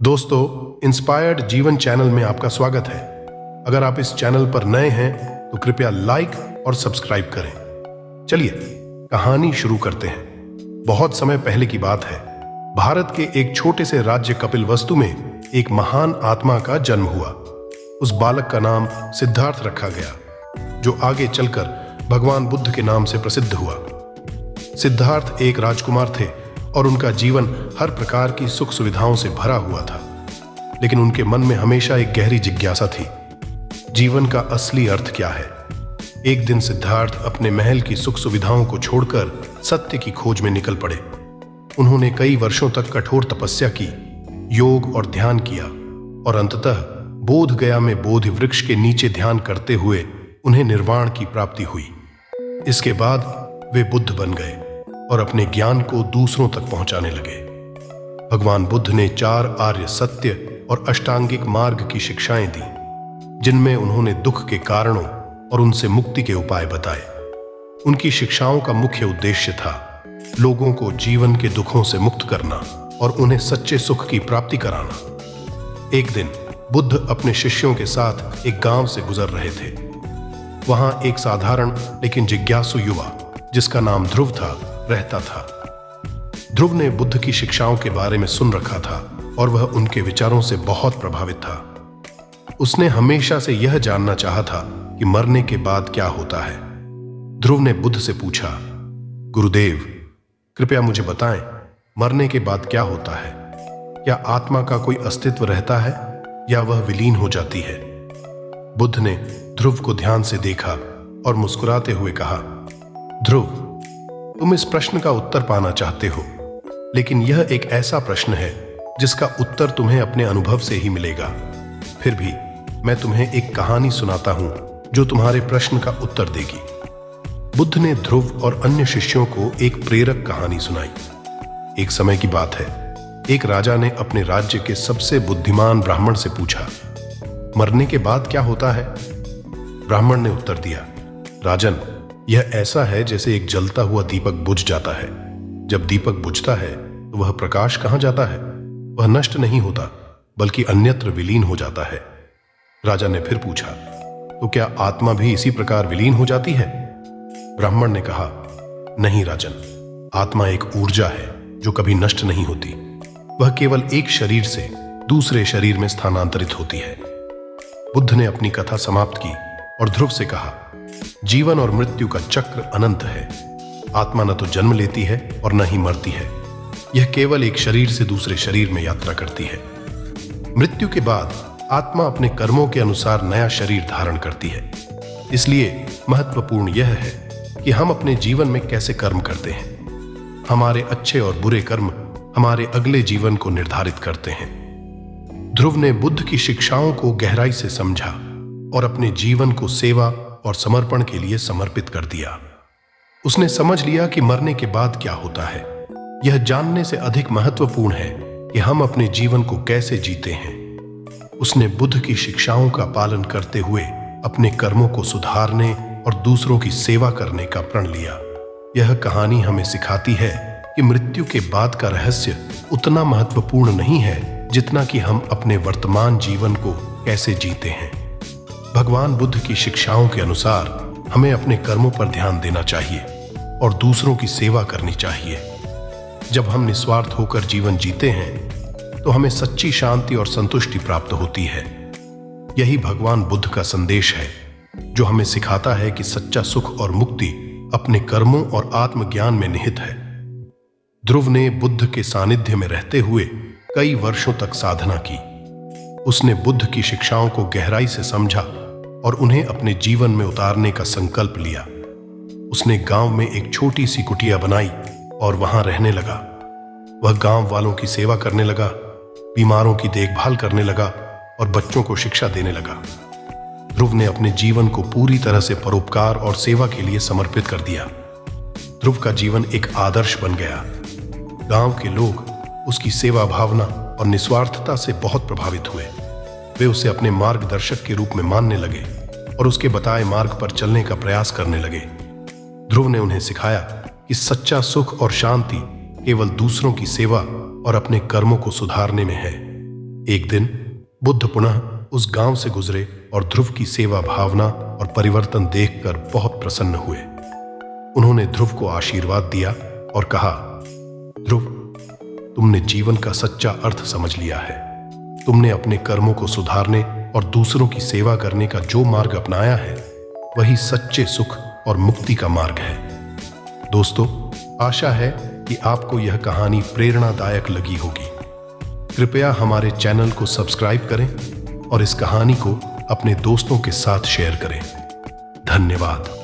दोस्तों, इंस्पायर्ड जीवन चैनल में आपका स्वागत है। अगर आप इस चैनल पर नए हैं तो कृपया लाइक और सब्सक्राइब करें। चलिए कहानी शुरू करते हैं। बहुत समय पहले की बात है। भारत के एक छोटे से राज्य कपिलवस्तु में एक महान आत्मा का जन्म हुआ। उस बालक का नाम सिद्धार्थ रखा गया, जो आगे चलकर भगवान बुद्ध के नाम से प्रसिद्ध हुआ। सिद्धार्थ एक राजकुमार थे और उनका जीवन हर प्रकार की सुख सुविधाओं से भरा हुआ था, लेकिन उनके मन में हमेशा एक गहरी जिज्ञासा थी। जीवन का असली अर्थ क्या है? एक दिन सिद्धार्थ अपने महल की सुख सुविधाओं को छोड़कर सत्य की खोज में निकल पड़े। उन्होंने कई वर्षों तक कठोर तपस्या की, योग और ध्यान किया और अंततः बोध गया में बोधि वृक्ष के नीचे ध्यान करते हुए उन्हें निर्वाण की प्राप्ति हुई। इसके बाद वे बुद्ध बन गए और अपने ज्ञान को दूसरों तक पहुंचाने लगे। भगवान बुद्ध ने 4 आर्य सत्य और अष्टांगिक मार्ग की शिक्षाएं दी, जिनमें उन्होंने दुख के कारणों और उनसे मुक्ति के उपाय बताए। उनकी शिक्षाओं का मुख्य उद्देश्य था लोगों को जीवन के दुखों से मुक्त करना और उन्हें सच्चे सुख की प्राप्ति कराना। एक दिन बुद्ध अपने शिष्यों के साथ एक गांव से गुजर रहे थे। वहां एक साधारण लेकिन जिज्ञासु युवा, जिसका नाम ध्रुव था, रहता था। ध्रुव ने बुद्ध की शिक्षाओं के बारे में सुन रखा था और वह उनके विचारों से बहुत प्रभावित था। उसने हमेशा से यह जानना चाहा था कि मरने के बाद क्या होता है। ध्रुव ने बुद्ध से पूछा, गुरुदेव, कृपया मुझे बताएं, मरने के बाद क्या होता है? क्या आत्मा का कोई अस्तित्व रहता है या वह विलीन हो जाती है? बुद्ध ने ध्रुव को ध्यान से देखा और मुस्कुराते हुए कहा, ध्रुव, तुम इस प्रश्न का उत्तर पाना चाहते हो, लेकिन यह एक ऐसा प्रश्न है जिसका उत्तर तुम्हें अपने अनुभव से ही मिलेगा। फिर भी मैं तुम्हें एक कहानी सुनाता हूं जो तुम्हारे प्रश्न का उत्तर देगी। बुद्ध ने ध्रुव और अन्य शिष्यों को एक प्रेरक कहानी सुनाई। एक समय की बात है, एक राजा ने अपने राज्य के सबसे बुद्धिमान ब्राह्मण से पूछा, मरने के बाद क्या होता है? ब्राह्मण ने उत्तर दिया, राजन, यह ऐसा है जैसे एक जलता हुआ दीपक बुझ जाता है। जब दीपक बुझता है तो वह प्रकाश कहां जाता है? वह नष्ट नहीं होता, बल्कि अन्यत्र विलीन हो जाता है। राजा ने फिर पूछा, तो क्या आत्मा भी इसी प्रकार विलीन हो जाती है? ब्राह्मण ने कहा, नहीं राजन, आत्मा एक ऊर्जा है जो कभी नष्ट नहीं होती। वह केवल एक शरीर से दूसरे शरीर में स्थानांतरित होती है। बुद्ध ने अपनी कथा समाप्त की और ध्रुव से कहा, जीवन और मृत्यु का चक्र अनंत है। आत्मा न तो जन्म लेती है और न ही मरती है। यह केवल एक शरीर से दूसरे शरीर में यात्रा करती है। मृत्यु के बाद आत्मा अपने कर्मों के अनुसार नया शरीर धारण करती है। इसलिए महत्वपूर्ण यह है कि हम अपने जीवन में कैसे कर्म करते हैं। हमारे अच्छे और बुरे कर्म हमारे अगले जीवन को निर्धारित करते हैं। ध्रुव ने बुद्ध की शिक्षाओं को गहराई से समझा और अपने जीवन को सेवा और समर्पण के लिए समर्पित कर दिया। उसने समझ लिया कि मरने के बाद क्या होता है। यह जानने से अधिक महत्वपूर्ण है कि हम अपने जीवन को कैसे जीते हैं। उसने बुद्ध की शिक्षाओं का पालन करते हुए अपने कर्मों को सुधारने और दूसरों की सेवा करने का प्रण लिया। यह कहानी हमें सिखाती है कि मृत्यु के बाद का रहस्य उतना महत्वपूर्ण नहीं है जितना कि हम अपने वर्तमान जीवन को कैसे जीते हैं। भगवान बुद्ध की शिक्षाओं के अनुसार हमें अपने कर्मों पर ध्यान देना चाहिए और दूसरों की सेवा करनी चाहिए। जब हम निस्वार्थ होकर जीवन जीते हैं तो हमें सच्ची शांति और संतुष्टि प्राप्त होती है। यही भगवान बुद्ध का संदेश है, जो हमें सिखाता है कि सच्चा सुख और मुक्ति अपने कर्मों और आत्मज्ञान में निहित है। ध्रुव ने बुद्ध के सानिध्य में रहते हुए कई वर्षों तक साधना की। उसने बुद्ध की शिक्षाओं को गहराई से समझा और उन्हें अपने जीवन में उतारने का संकल्प लिया। उसने गांव में एक छोटी सी कुटिया बनाई और वहां रहने लगा। वह गांव वालों की सेवा करने लगा, बीमारों की देखभाल करने लगा और बच्चों को शिक्षा देने लगा। ध्रुव ने अपने जीवन को पूरी तरह से परोपकार और सेवा के लिए समर्पित कर दिया। ध्रुव का जीवन एक आदर्श बन गया। गांव के लोग उसकी सेवा भावना और निस्वार्थता से बहुत प्रभावित हुए। वे उसे अपने मार्गदर्शक के रूप में मानने लगे और उसके बताए मार्ग पर चलने का प्रयास करने लगे। ध्रुव ने उन्हें सिखाया कि सच्चा सुख और शांति केवल दूसरों की सेवा और अपने कर्मों को सुधारने में है। एक दिन बुद्ध पुनः उस गांव से गुजरे और ध्रुव की सेवा भावना और परिवर्तन देखकर बहुत प्रसन्न हुए। उन्होंने ध्रुव को आशीर्वाद दिया और कहा, ध्रुव, तुमने जीवन का सच्चा अर्थ समझ लिया है। तुमने अपने कर्मों को सुधारने और दूसरों की सेवा करने का जो मार्ग अपनाया है, वही सच्चे सुख और मुक्ति का मार्ग है। दोस्तों, आशा है कि आपको यह कहानी प्रेरणादायक लगी होगी। कृपया हमारे चैनल को सब्सक्राइब करें और इस कहानी को अपने दोस्तों के साथ शेयर करें। धन्यवाद।